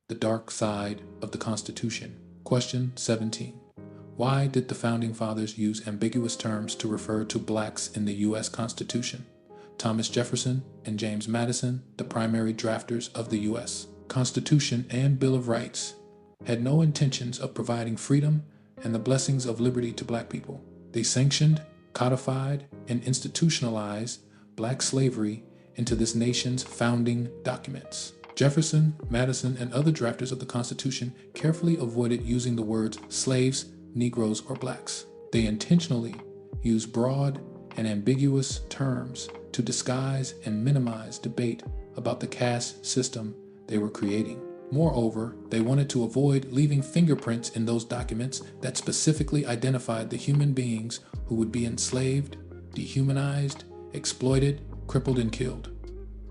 The dark side of the Constitution. Question 17. Why did the Founding Fathers use ambiguous terms to refer to blacks in the U.S. Constitution? Thomas Jefferson and James Madison, the primary drafters of the U.S. Constitution and Bill of Rights, had no intentions of providing freedom and the blessings of liberty to black people. They sanctioned, codified, and institutionalized black slavery into this nation's founding documents. Jefferson, Madison, and other drafters of the Constitution carefully avoided using the words slaves, Negroes, or blacks. They intentionally used broad and ambiguous terms to disguise and minimize debate about the caste system they were creating. Moreover, they wanted to avoid leaving fingerprints in those documents that specifically identified the human beings who would be enslaved, dehumanized, exploited, crippled, and killed.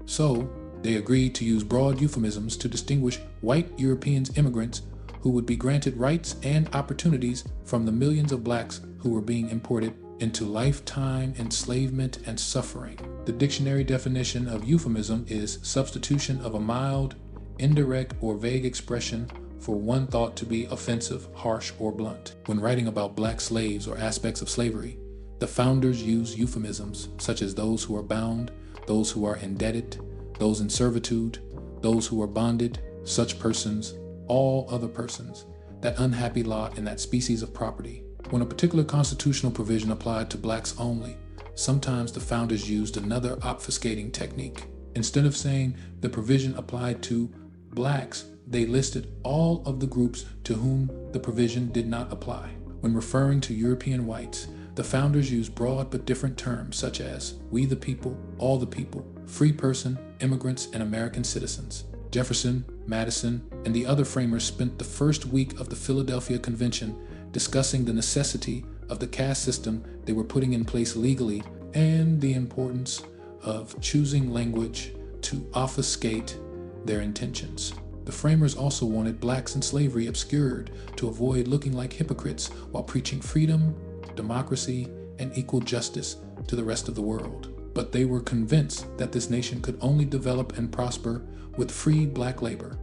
So, they agreed to use broad euphemisms to distinguish white European immigrants who would be granted rights and opportunities from the millions of blacks who were being imported into lifetime enslavement and suffering. The dictionary definition of euphemism is substitution of a mild, indirect, or vague expression for one thought to be offensive, harsh, or blunt. When writing about black slaves or aspects of slavery, the founders used euphemisms such as those who are bound, those who are indebted, those in servitude, those who are bonded, such persons, all other persons, that unhappy lot in that species of property. When a particular constitutional provision applied to blacks only, sometimes the founders used another obfuscating technique. Instead of saying the provision applied to blacks, they listed all of the groups to whom the provision did not apply. When referring to European whites, the founders used broad but different terms such as we the people, all the people, free person, immigrants, and American citizens. Jefferson, Madison, and the other framers spent the first week of the Philadelphia Convention discussing the necessity of the caste system they were putting in place legally and the importance of choosing language to obfuscate their intentions. The framers also wanted blacks in slavery obscured to avoid looking like hypocrites while preaching freedom, democracy, and equal justice to the rest of the world. But they were convinced that this nation could only develop and prosper with free black labor,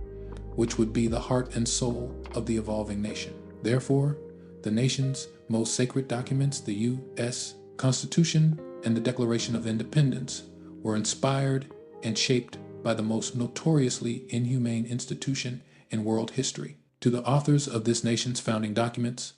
which would be the heart and soul of the evolving nation. Therefore, the nation's most sacred documents, the U.S. Constitution and the Declaration of Independence, were inspired and shaped by the most notoriously inhumane institution in world history. To the authors of this nation's founding documents,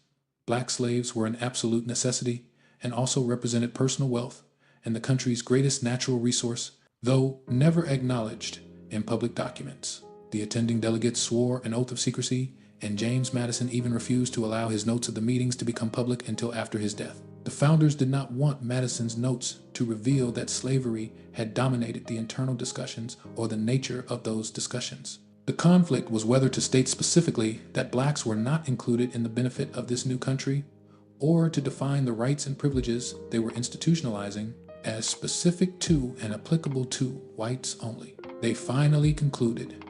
black slaves were an absolute necessity and also represented personal wealth and the country's greatest natural resource, though never acknowledged in public documents. The attending delegates swore an oath of secrecy, and James Madison even refused to allow his notes of the meetings to become public until after his death. The founders did not want Madison's notes to reveal that slavery had dominated the internal discussions or the nature of those discussions. The conflict was whether to state specifically that blacks were not included in the benefit of this new country, or to define the rights and privileges they were institutionalizing as specific to and applicable to whites only. They finally concluded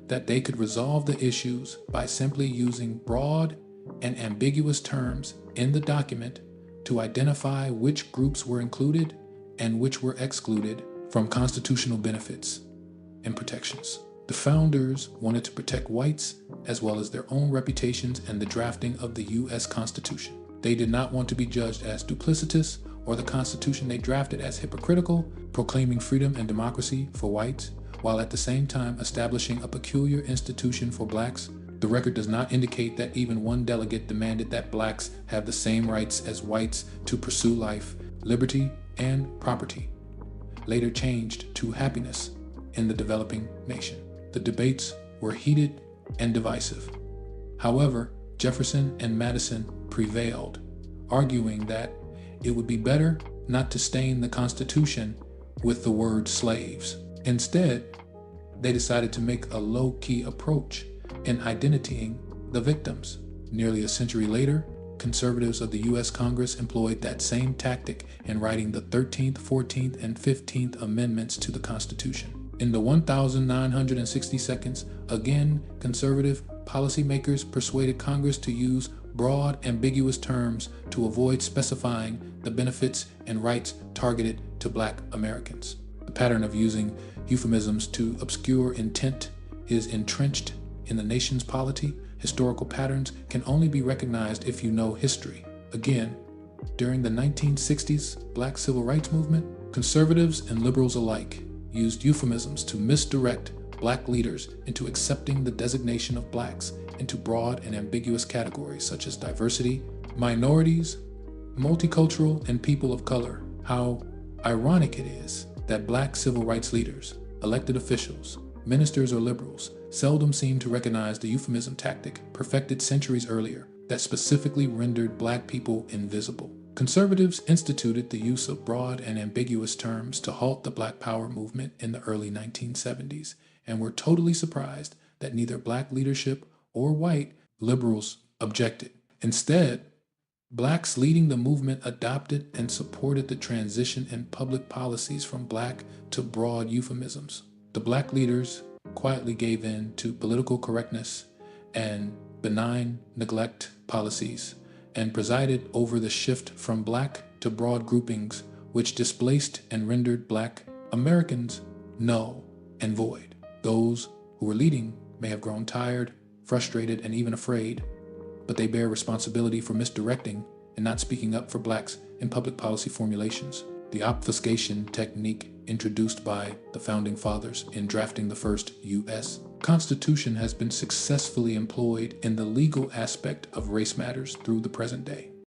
that they could resolve the issues by simply using broad and ambiguous terms in the document to identify which groups were included and which were excluded from constitutional benefits and protections. The founders wanted to protect whites as well as their own reputations and the drafting of the U.S. Constitution. They did not want to be judged as duplicitous or the Constitution they drafted as hypocritical, proclaiming freedom and democracy for whites, while at the same time establishing a peculiar institution for blacks. The record does not indicate that even one delegate demanded that blacks have the same rights as whites to pursue life, liberty, and property, later changed to happiness in the developing nation. The debates were heated and divisive. However, Jefferson and Madison prevailed, arguing that it would be better not to stain the Constitution with the word slaves. Instead, they decided to make a low-key approach in identifying the victims. Nearly a century later, conservatives of the U.S. Congress employed that same tactic in writing the 13th, 14th, and 15th Amendments to the Constitution. In the 1,960 seconds, again, conservative policymakers persuaded Congress to use broad, ambiguous terms to avoid specifying the benefits and rights targeted to Black Americans. The pattern of using euphemisms to obscure intent is entrenched in the nation's polity, historical patterns can only be recognized if you know history. Again, during the 1960s Black Civil Rights Movement, conservatives and liberals alike used euphemisms to misdirect Black leaders into accepting the designation of Blacks into broad and ambiguous categories such as diversity, minorities, multicultural, and people of color. How ironic it is that Black civil rights leaders, elected officials, ministers, or liberals seldom seem to recognize the euphemism tactic perfected centuries earlier that specifically rendered Black people invisible. Conservatives instituted the use of broad and ambiguous terms to halt the Black Power movement in the early 1970s, and were totally surprised that neither Black leadership or white liberals objected. Instead, Blacks leading the movement adopted and supported the transition in public policies from Black to broad euphemisms. The Black leaders quietly gave in to political correctness and benign neglect policies and presided over the shift from Black to broad groupings, which displaced and rendered Black Americans null and void. Those who were leading may have grown tired, frustrated, and even afraid, but they bear responsibility for misdirecting and not speaking up for Blacks in public policy formulations. The obfuscation technique introduced by the Founding Fathers in drafting the first U.S. Constitution has been successfully employed in the legal aspect of race matters through the present day.